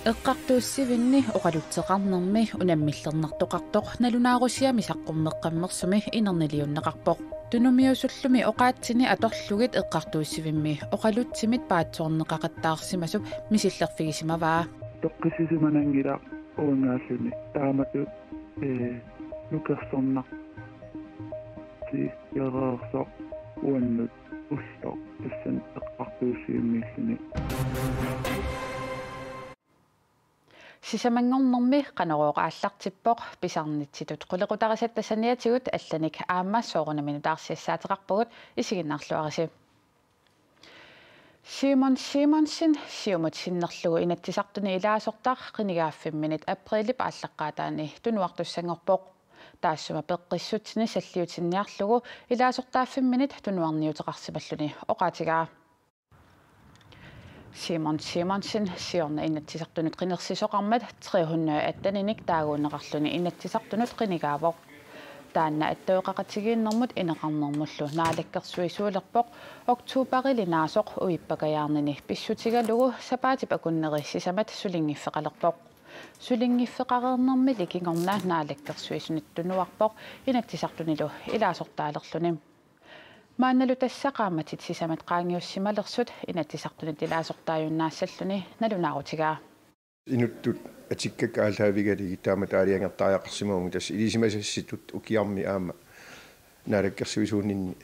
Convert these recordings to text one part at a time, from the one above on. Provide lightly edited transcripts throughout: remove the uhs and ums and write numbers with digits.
Eqqartuussivinni oqalutseqarnermi unammillernertoqartoq nalunaarusiami saqqummeqqammersumi inerniluunneqarpoq tunumiusullumi oqaatsini atorlugit eqqartuussivimmi oqalutsimit paatsoorneqaqattaarsimasup misillerfigisimavaa toqqisimanangila uungaalluni taamatu nukersornaq ti yaraarsoq uannut ulloq tassan eqqartuussivimmiilluni Sisamangornermi qanerooqaallartippoq pisarnitsitut qulequtarisat tassaniatigut allanik aamma soorunaminu-taarsiassaateqarpugut isiginnaarluarisi Simon Simonsen siumut sinnerlugu inatsisartuni ilaasortar qinigaaffimminit aprilip aallaqqaataani tunuartussangorpoq taassuma peqqissutini salliutinniarlugu ilaasortaaffimminit tunuarniuteqarsimalluni oqaatigaa Simon Simonsen siorna inatsisartunut qinersisoqarmat 318 taaguunneqarluni inatsisartunut qinigaavoq taanna attauqaqatigiinnermut ineqarnermullu naalakkersuisuulerpoq oktuuparili naasoq uippakajaarnini pissutigalugu sapaatip akunneri sisamat sulingiffeqalerpoq sulingiffeqareernermi likingorna naalakkersuisunittunuarpoq inatsisartunilu ilaasortaalerluni Maannalu tassaqaammatit sisamat qaangiussimaalersut inatsisartunit ilaasortaajunnaasalluni nalunaarutigaa inuttut atikkakaaltaavigaligi taamataaliangertaajaqarsimaungi tass ilisimasassitut ukiarmi aama naalakkersuisuunninni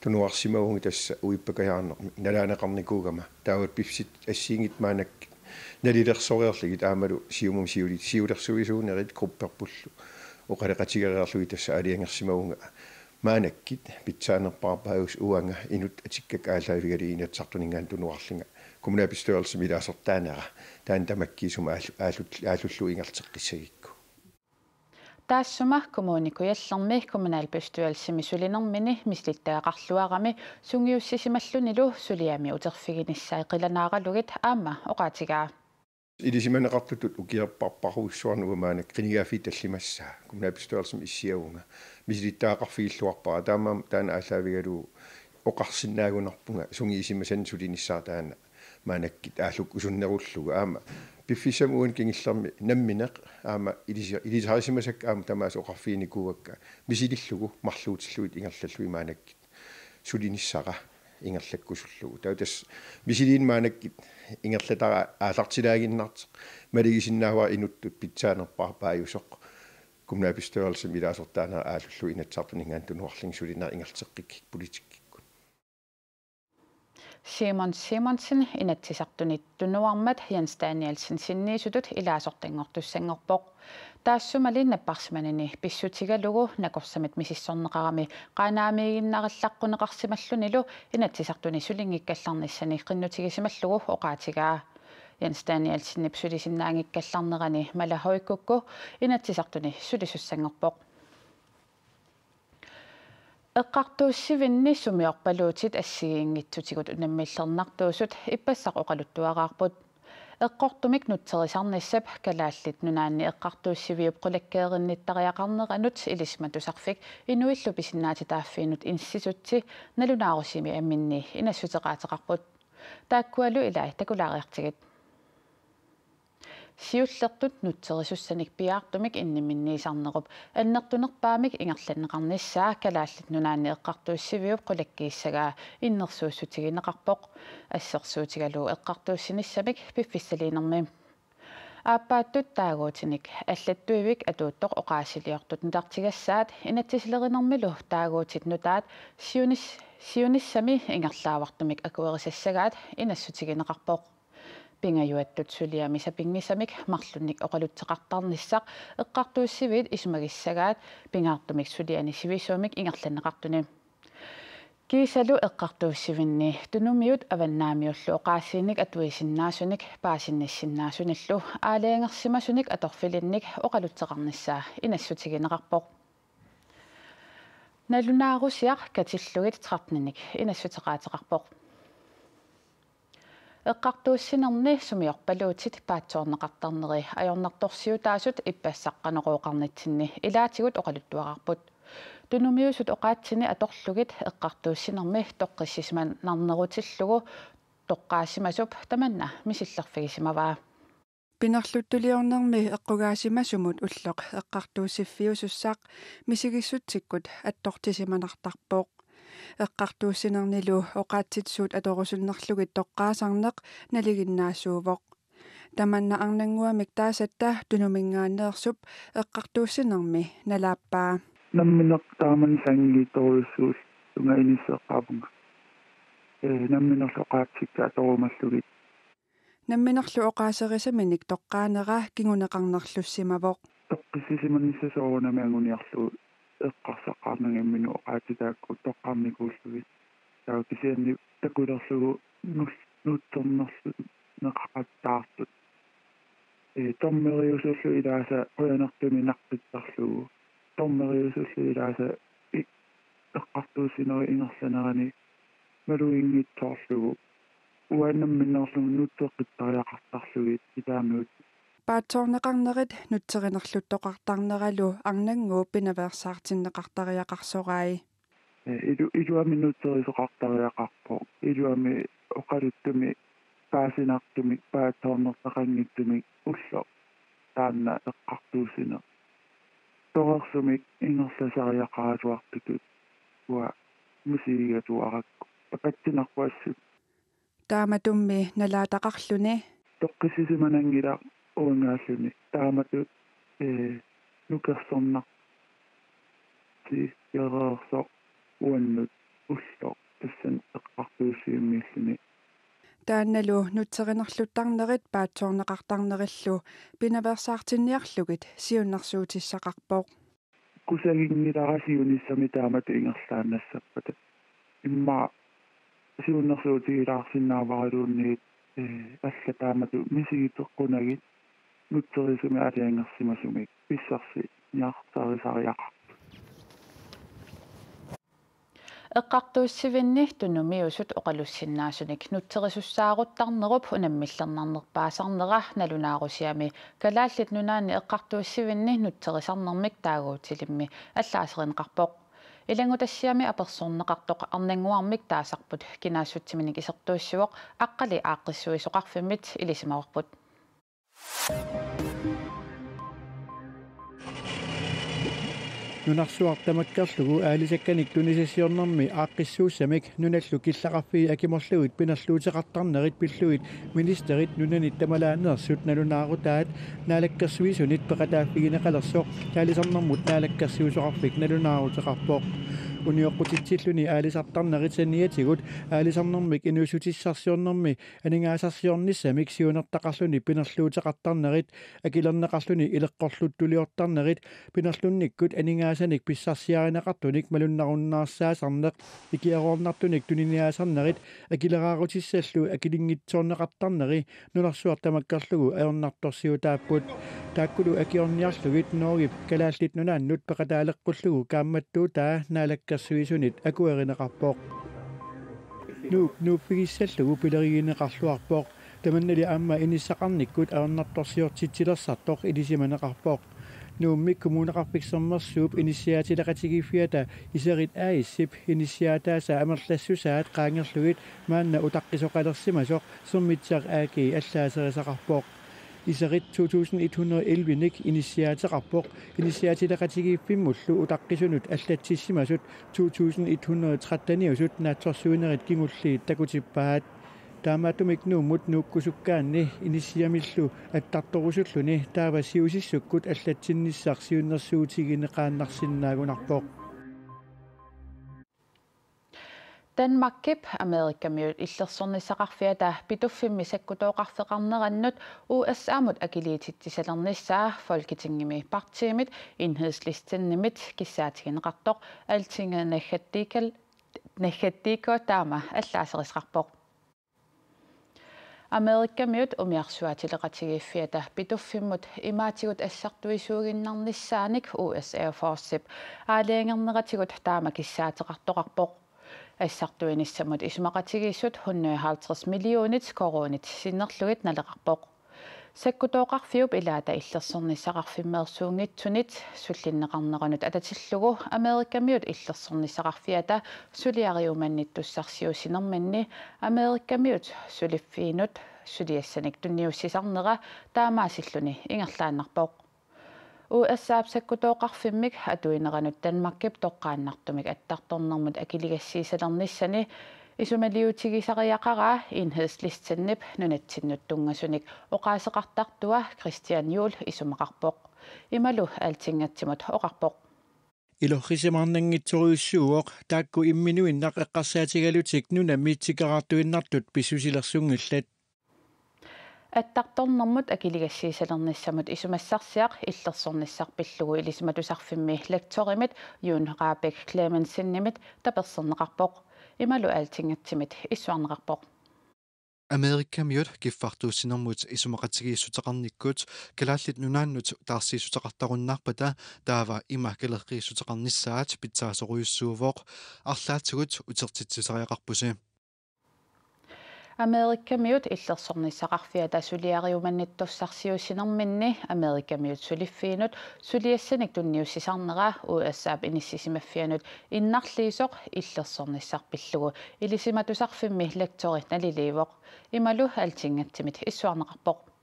tunuarsimaungi tassa uippakajaarnermi nalaaneqarnikuugama taawat pifsit assiingit maanak nalilersoriorligit aamalu siulersuisuunerit grupperpullu oqaleqatigareerlugi tassa aliangersimaunga maanakkit pitsaanerparpaus uanga inut atikkakaaltaavigali inatsartuningaan tunuarlinga kommunalbestyrelse ilaasortaanera taan tamakkiisuma aalullu ingerteqqissagikku Taassuma kommunikujallermi kommunalbestyrelsimi sulinermini mislittaaqarluarami sungiussisimallunilu suliami uterfiginissai qilanaaralugit aamma oqaatigaa ilisimaneqartutut ukiarparparuussuarnugu maanak qinigaafi tallimassaa kommunalbestyrelsimi issiagunga mislittaaqarfigilluarpara taana aalaavigalu oqarsinnaagunarpunga sungiisimasan sulinissaa taana maanakkit aalluk usunnerullugu aama piffisamuun kingillermi nammineq aama ilisarisimasak aama tamaas oqarfiinikuuakka misilillugu marluutilluit ingerlallui maanakkit sulinissaqa ingerlakkusullugu tautas misiliin maanakkit ingerlatara aalartilaaginnarteq maligisinnaawaa inuttut pitsaanerparpaajusoq kommunalbestyrelsimi ilaasortaanera aallullu inatsartuningaan tunuarling suliner ingerteqqikkik politikkikku Simon Simonsen inatsisartunit tunuarmat Jens Danielsen sinniisutut ilaasortangortussangorpoq taassumali napparsimanini pissutigalugu nakorsamit misissorneqarami qaanaamiginnarallaqquneqarsimallunilu inatsisartuni sulingikkallarnissani qinnutigisimallугу oqaatigaa Jens Danielsen sulisinnaangikkallarnerani malahoikkukku inatsisartuni sulisussangorpoq Eqqartuussivinni sumiorpaluutit assigiinngitsutigut unammillernertuusut ippassaq oqaluttuaqaarput eqqortumik nutserisarnissap kalaallit nunaanni eqqartuussiviup qulakkeerinnittariaqarneranut ilismatusarfik inuillu pisinnaatitaaffiinut insisutsi nalunaarusimi amminni inassuteqaateqarput taakkualu ilaa takulaariartigit Siullertut nutserisussaniq piaartumik inniminniisarnerup annertunerpaamik ingerlanneqarnissaa kalaallit nunaanni eqqartuussiviup qulakkiissagaa innersuussutigineqarpoq assersuutigalu eqqartuussinissamik piffissaliinermi Aappaattut taaguutinik аллаттуивик атуутtoq oqaasiliortut nutartigassaat inatsisilerinermilu taaguutit nutaat siunissami ingerlaavartumik akuerisassagaat inassutigineqarpoq pingajuattut suliami sapingisamik marlunnik oqalutseqartarnissaq eqqartuussivit ismagissagaat pingaartumik suliani sivisuumik ingerlanneqartuni kiisalu eqqartuussivinni tunumiut avannaamiullu oqaassiinik atuisinnaasunik paasinnissinnaasunnallu aaliangersimasunik atorfilinnik oqalutseqarnissaa inassutigineqarpoq nalunaarusiaq katillugit trapninik inassuteqaateqarpoq Eqqartuussinerni sumiorpaluutit paatsoorneqartarneri ajornartorsiutaasut ippassaqqaneruuqarnitsinni ilaatigut oqaluttuaqarput tunumiusut oqaatsini atorlugit eqqartuussinermi toqqissisman narnerutilllugu toqqaasimasup tamanna misillerfigisimavaa Pinerluttuliornermi eqqugaasimasumut ulloq eqqartuussiffiusussaq misigissuttikkut attortisimanartarpooq eqqartuussinernilu oqaatsitsuut atorusunnerlugit toqqaasarneq naliginnaassuuvoq tamanna arnanguamik taasatta tunumingaanneersup eqqartuussinermi nalaappaa nammineq taaman sangiitorusuus tunga inisseqqaapunga namminerlu oqaatsikka atorumallugi namminerlu oqaaserisamminik toqqaanera kinguneqarnerlussimavoq toqqissisimannissasoorunami anguniarlu eqqarsaqaarnangamminu oqaatitaakku toqqaarnikuullugi taakisianni takulerlugu nutternerlu neqaqattaartut tommeriusullu ilaasa qoyanertumi naqpittarlugu tommeriusullu ilaasa eqqartuusineri ingerlanerani maluinngitsoorlugu uannamminerlu nutteqqittariaqartarlugi itaamiut paatsoorneqarnerit nutserinerluttoqartarneralu arnanguu pinaversaartinneqartariaqarsorai iluami nutterisoqartariaqarpo iluami oqaluttumi paasinartumi paatsoornertaqangittumi ullo taanna eqqartuusine torersumik ingerlasariaqaatuartutut ua musiigatuarakku aqatsinarpuassut taamatummi nalaataqarluni toqqissisimanangila uungaalluni taamatut nukersornar ti yareerso uannut ullo tassan eqqartuussiimmiilluni таанналу нутсеринерлуттарнерит паатсоорнеқартарнериллу пинаверсаартинниарлугит сиуннэрсуутиссақарпоқ kusagingilaqasiunissami taamatu ingerlaannassappat imma siunnersuutigilaarsinnaavaraluunniit alla taamatu misigiteqqunagit nutserisumi aliangersimasumik pissarsi niarsarisariaqa eqqartuussivinni tunumiusut oqalussinnaasunik nutserisussaaruttарнеруп unamмиллернарнерпаасарнера налунааруsiami kalaallit nunaanni eqqartuussivinni nutserisarnermik taaguutilimmi аллаасеринеқарпоқ илангутассиами аперсорнеқартоқ арнангуармик таасарпут кинаассутсиминик исертууссуоқ аққали ааққиссуисоқарфиммит илисимаварпут нунарсуартамаккерлугу аалисакканик тунисиссиорнэрми ааққиссуусамик нуналлу киллақарфии акиморлугит пинерлуутеқартарнерит пиллугит министерит нунанит тамалаанерсут налунаарутаат наалаккерсуисунит пеқатааффигинеқалерсоқ таалисарнэрмут наалаккерсуусоқарфик налунаарутеқарпоқ униоққутитсиллуни аалисартарнерит саниатигут аалисарнэрмик инуусутиссарсиорнэрми анигаасарсиорниссамик сиунертақарлуни пинерлуутеқартарнерит акилернеқарлуни илеққорлуттулиортарнерит пинерлунниккут анигаасаник писсарсиаринеқартуник малуннаруннаарсаасарнеқ икиаруорнартуник туниниаасарнерит акилераарутиссаллу акилингитсоорнеқартарнери нуларсуартамаккерлугу аернарторсиутааппут тааккулу акиорниарлугит ноогип калааллит нунааннут пеқатаалеққуллугу каамматтуу таа наалаккерсуисунит акуеринеқарпоқ нууппигиссаллугу пилеригинеқарлуарпоқ таманнали аама иниссақарниккут аернарторсиортитсилерсартоқ илисиманеқарпоқ nuummik kommuneqarpiksermersuup initiatilaqatigiffiata iserit aaissip initiataasa amerlassusaat qaangerlugit maanna utaqqisoqalersimasoq sermitsaaq aagi allaaserisaqarpoq iserit 2111nik initiateqarpoq initiatilaqatigiffimullu utaqqisunut allatsissimasut 2113niusut naatsorsuinerit kingulliit takutippaat таамаатумик нууммут нууккусуккаанни инissиамиллу аттарторусуллуни таавасиусиссуккут аллатсинниссарсиуннэрсуутигинеқааннарсиннаагунарпоқ Danmarkip Amerikamiut иллерсорнissaqarfiata pituffimmi sakkutooqarfeqarnerannut USA-mut akiliitittisalernissaa folketingimi partiimit enhedslistinnimit kissaatigинеқартоқ altinget naggattiiko taama allaaserisqarpoq Amerikamiut umiarsuatileqatigiffiata pituffimmut imaatigut assartuisuuginnarnissaanik USA Forceip aaliangerneratigut taama kissaateqartoqarpoq assartuinissamut isumaqatigissut 150 millionit koronit sinnerlugit naleqarpoq Sekkutoqarfiup ilaata illersornissaqarfimmeersuungitsunit sullinneqarneranut atatsillugu Amerikkamiut illersornissaqarfiata suliariumannittussarsiusinerminni Amerikkamiut suliffiinut suliassanik tunniussisarnera taamaasilluni ingerlaannarpoq USAp sekkutoqarfimmik atuineranut Danmarkip toqqaannartumik attartornermut akiligassiisalernissani Isumaliutigisariaqara enhedslistennip nunatsinnut tungasunik oqaaseqartartua Christian Juhl isumaqarpoq imalu altingatsimut oqarpoq Ilorrisimarnangitsoruissuuoq taakku imminuinnaq eqqarsaatigalutik nunamiitsikaqartuinnartut pissusilersunngillat attartornermut akiligassiisalernissamut isumassarsiaq illersornissarpillugu ilismatusarfimmi lektorimit Jun Rabeck Clemensinnimit taperserneqarpoq imalu altingatsimit issuarneqarpoq Amerikkamiut giffartuussinermut isumaqatigiissutaqarnikkut kalaallit nunaannut taarsiissutaqartarunnaarpata taava ima kalerriissutaqarnissaat pitsaasoruyussuuvoq arlaatigut utertitsisariaqarpusi Amerikkamiut illersornissaqarfiata suliariumannittussarsiusinerminni Amerikkamiut suliffiinut suliassanik tunniussisarnera USAp inissisimaffianut innarliisoq illersornissarpillugu ilisimatusarfimmi lektorit naliliivoq imalu altingatsimit issuarneqarpoq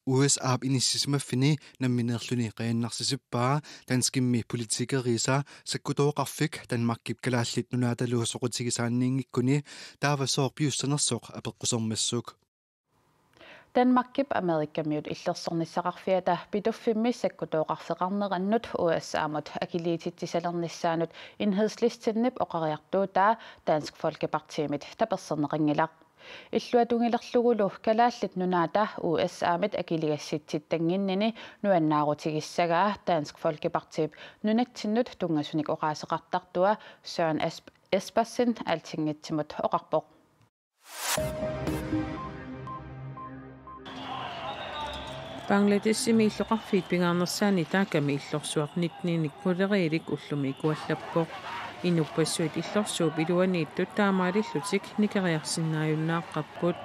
USAp inissimaffini nammineerluni qiannarsisippaa danskimmi politikeriisa sakkutoqarfik Danmarkip kalaallit nunaataluusoqutigisaanniingikkuni taavasoor piussanersoq apeqqusermassuk Danmarkip Amerikkamiut illersornissaqarfiata pituffimmi sakkutoqarfeqarnerannut USAmut akiliitittisalernissaanut enhedslistennip oqariartuutaa Dansk Folkepartimit taperserneqingilaq Illuatungilerlugulu kalaallit nunaata USAmit akiligassitsittanginnini nuannaarutigissagaа Dansk Folkepartip nunatsinnut tungasunik oqaaseqartartua Søren Espersen altingitsimut oqarpoq Bangladeshimi illoqarfiit pingaarnersaani taakami illorsuarnitniinik moderiilik ullumi ikuallappoq Inupassuit illorsuup iluaniittut taamaalillutik nikeriarsinnaajunnaaqqapput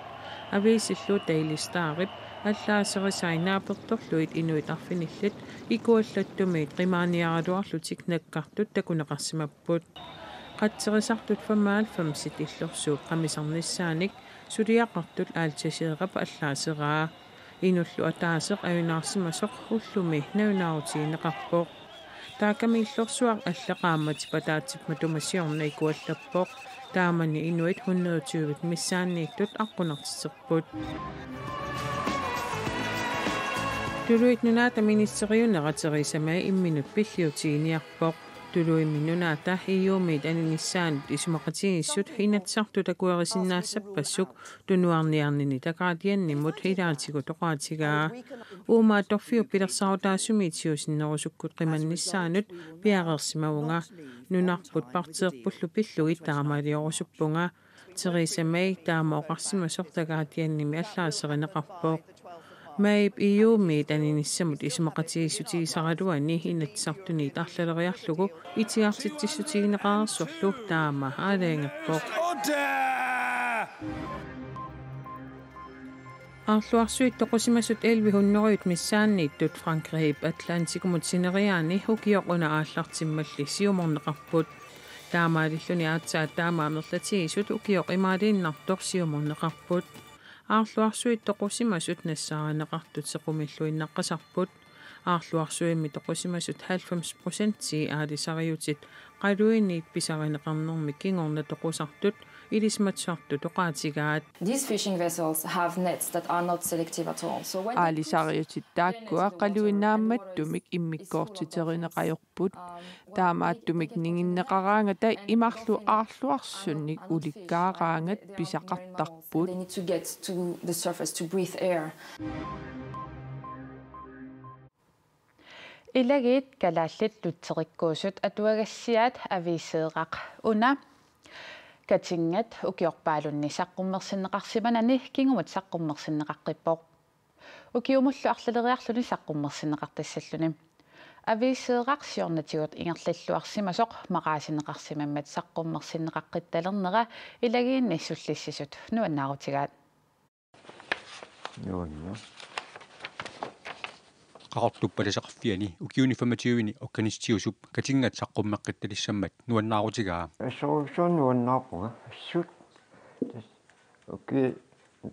aviisillu Daily Starip аллаасерисайнааперторлуит инуит арфиниллит икуаллаттумиит qimааниараluarlutik наккартут такунеқарсимаппут қатсерисартут фамаалфамсит иллорсууп қамисарниссааник сулиақартут аалтасиерап аллаасераа инуллу атаасеқ аюнаарсимасоқ уллуми наунаарутиинеқарпоқ тааками иллорсуар аллақаамат патаатсипма тумассиорна икуаллаппоқ таамани инуит 120 миссааннииттут аққунартисерпут тулуит нунаата министериунератерисамаа имминут пиллиутигиниарпоқ тулуимминунаата июумит аниниссаанут исумақатигиссут хинатсарту такуерисиннаассаппассук тунуарниарнини такаатианниммут хилаатигу тоқаатигаа уума торфиу пилерсаутаасумиитиусиннерусуккут қиманниссаанут пиареерсимавунга нунарпут партеерпуллу пиллугит таамалиорусуппунга терисамай таамаоқарсимасор такаатианними аллаасеринеқарпоқ Maib iuumit aninissamut isumaqatigiссутигисаралуани инатсартуни тарлалериарлугу итиартитсиссутигинеқарсорлу таама аалаангаппоқ Арлуарсуит тоқусимасут элвихуннеруит миссааннииттут Франкрип Атлантикумут синериаани хукиоқуна ааллартиммалли сиуморнеқарпут таамаалиллуни аатсаат таамаамерлатигисут укиоқ имаалииннартор сиуморнеқарпут Арлуарсуит тоқусимасут нассааринеқартут сеқумиллуиннаққасарпут Арлуарсуимми тоқусимасут 90% аалисариутит қалуинниит писаринеқарнерми кингорна тоқусартут илисматсарту тоқаатигаат These fishing vessels have nets that are not selective at all. So when аалисариутит тааккуа қалуиннаамматтумик иммиккоортитеринеқайорпут таамааттумик нингиннеқараангата имарлу аарлуарсунник уликкаараангат писақартарпут they need to get to the surface to breathe air. Ilegit kalaallit lutserikkuusut atuagassiaat aviiseeqaq una katingat ukiorpaalunni saqqummersinneqarsimanani kingumut saqqummersinneqaqqippoq ukiumullu arlaleriarluni saqqummersinneqartassalluni aviiseeqarsiornatigut ingerlalluarsimasoq maqaasineqarsimammat saqqummersinneqaqqittalernera ilagiinni sullissisut nuannaarutigaat Nuanna qaqorluppalasaqarfiani ukiuniformatiivini organistiusup katingat saqqummeqqittalисsammat nuannаарutigaa nuannaarpunga assut uki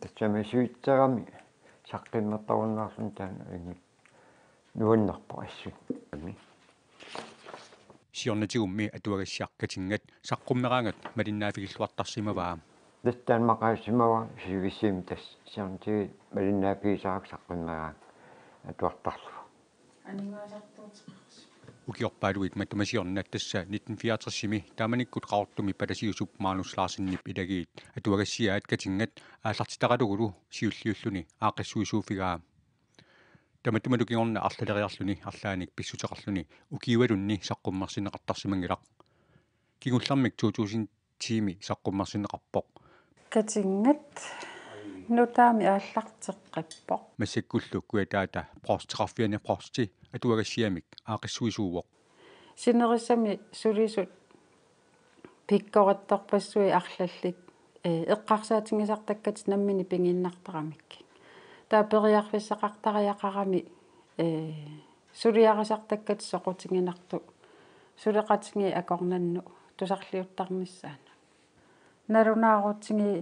tatsamisuittarami saqqimmertarunnaarlun taana ingit nuannarpu assut siornatigummi atuagassiarkatingat saqqummeраангат малиннаафигиллуартарсимаваа таттаан мақаасимава сивиссим тас сиарнтиги малиннаафигисаак саққиммераак атуартарлу ukiorpaaluit matumasiornaat tassa 1964-simi taamanikut qaortumi palasiussup Magnus Larsen-nip ilagiit atuagassiaat katingat aallartitaqalugulu siulliulluni aaqissuisuufigaa tamatumalukingorna arlaleriarluni arlaanik pissuteqarluni ukiualunni saqqummarsineqartarsimangilaq kigullarmik 2000-tiimi saqqummarsineqarpoq katingat nutaami aallarteqqippoq massakkullu kuataata prosteqarfiani prosti atuagassiamik aaqissuisuuvoq sinerissami sulisut pikkorattorpassui arlallik eqqarsaatingisartakkat nammini pinginnartaramik taaperiarfissaqartariaqarami suliarasartakkat soqutinginartu suleqatingi akornannu tusarliuttarnissaana nalunaarutingi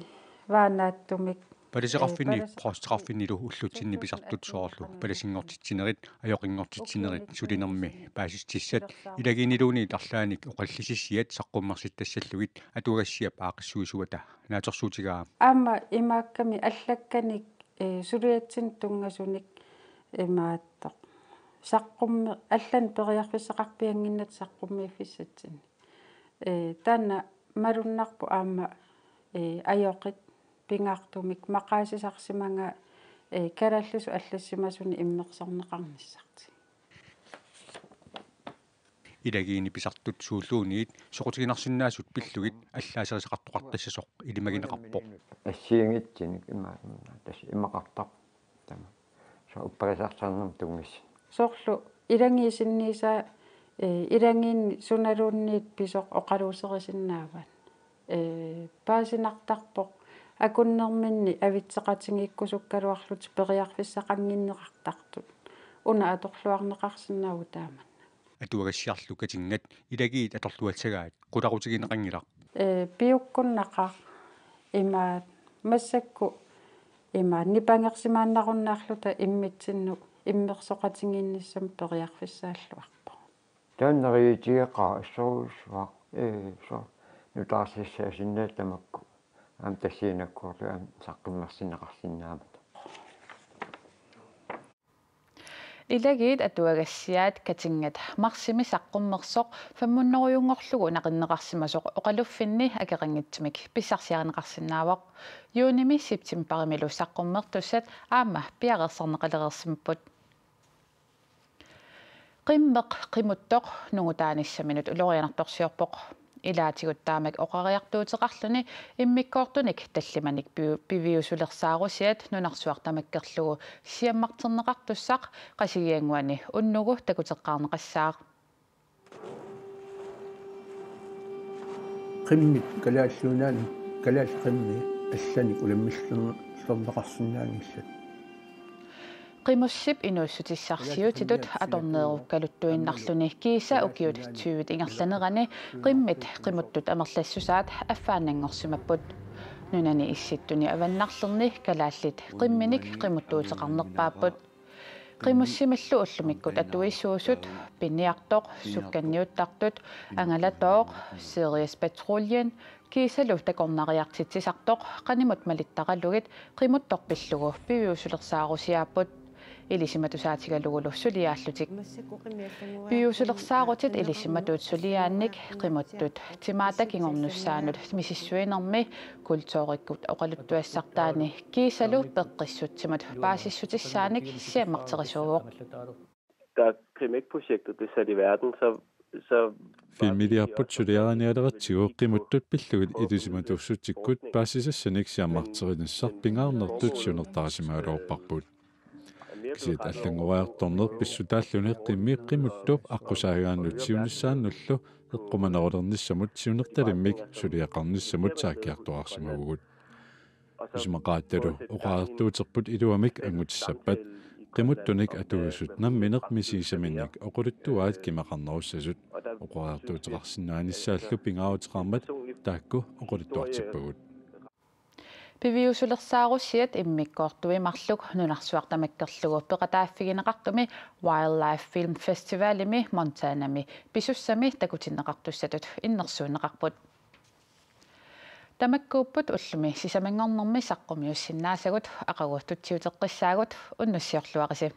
vaanaattumik palasiqarfini prosteqarfinilu ullutinni pisartut soorlu palasingortitsinerit ajoqingortitsinerit sulinermi paasistissat ilagiiniluuni tarlaanik oqallisissiat saqqummarsittassallugit atuagassiap aaqissuisuata naatorsuutigaa aama imaakkami allakkanik suliatsin tungasunik imaattoq saqqummi allan periarfissaqarpianginnat saqqummiiffissatsin taana malunnarpu aama ajoqit pingaartumik maqaasisarsimanga kalallusu allassimasuni immeqsorneqarnissarti ilagiini pisartut suulluuniit soqutiginarsinnaasut pillugit allaaserisaqartoqartassasoq ilimagineqarpoq ассиангитсиник тас имақартар тама со уппарисарсарнам тунгис сорлу илангиисиннииса илангиинни суналуунниит писоқ оқалуусерисиннааван паасинартарпоқ акуннерминни авитсеқатингиккусуккалуарлут периарфиссақангиннеқартартут уна аторлуарнеқарсинааву тааман atuagassiarlu katingat ilagiit atorluatсагаат qulaqutigineqangilaq пиуккуннақар имаат массакку имаат нипангерсимааннаруннаарлута иммитсинну иммерсоқатингинниссам периарфиссааллуарпо тааннериитигеқаа ассоруусуа со нутаарсиссаасиннаат тамакку аам тассиинаккуарлу аам саққиммерсинеқарсинаамат илагиит атуагассиаат катингат марсими саққуммерсоқ фаммуннеруйунгорлугу нақиннеқарсимасоқ оқалуффинни акеқангитсимик писсарсиаринеқарсинаавақ юуними септимбаримилу саққуммертуссат аама пиарерсарнеқалерерсимпут қиммеқ қимуттоқ нугутааниссаминут улорианарторсиорпоқ илаатигуттаамак оқариартуутеқарлуни иммиккоортуник таллиманик пивиусулерсаарусиат нунарсуартамаккерлугу сиаммартернеқартуссақ қасигиангуани уннугу такутеққарнеқассаақ qimmit kalaalluunaani kalaalqimmi алланик уламмиллернеқарсинаангиллат qimmussip inuussutissarsiutitut atorneerukkaluttuinnarluni kiisa ukiut 20 ingerlanerani qimmit qimuttut amerlassusaat affaannangorsimapput nunani issittuni avannarlerni kalaallit qimminik qimuttuuteqarnerpaapput qimmussimallu ullumikkut atuissuusut pinniartoq sukkanniuttartut angalatooq series patruljen kiisalu takornariartitsisartoq qanimut malittaqalugit qimuttorpillugu piviusulersaarusiaapput илисиматусаатигалугулу сулиааллутик пиусулерсааруtit илисиматуут сулиаанник qimуттут тимаата кингорнуссаанут мисиссуинерми культууриккут оқалуттуассартаани кисалу пеққиссутсимат паасиссутиссааник сиаммартерисууоқ Da Krimek-projektet blev sat i verden, så filmiliarput suliaraanialeratsigu qimuttut pillugit ilisimatuvsutikkut paasisassanik siammarterinissar pingaarnertut sunertarasimaaloorparput кисит аллангуаартторнер писсутааллуни qimmi qimuttup аққусаагааннут сиунissaannullu эққуманерулерниссамут сиунерталиммик сулиақарниссамут сааккиартуарсимагугут исмақаатталу оқаартуутерпут илуамик ангутиссаппат qimuttunik atuusut nammineq misiisaminnik oquluttuaat kimaqarnerussasut oqoraartuuteqarsinnuanissaallu pingaarutiqarmat taakku oquluttuartippagut Piviusulersaarussiat immikkoortuimarluk nunarsuartamakkerlugu peqataaffigineqartumi Wildlife Film Festivalimi Montanami pisussami takutineqartussatut innersuuneqarput Tamakkuupput ullumi sisamangornermi saqqumi ussinaasagut aqaguuttutiuteqqissaagut unnussiorluaqisi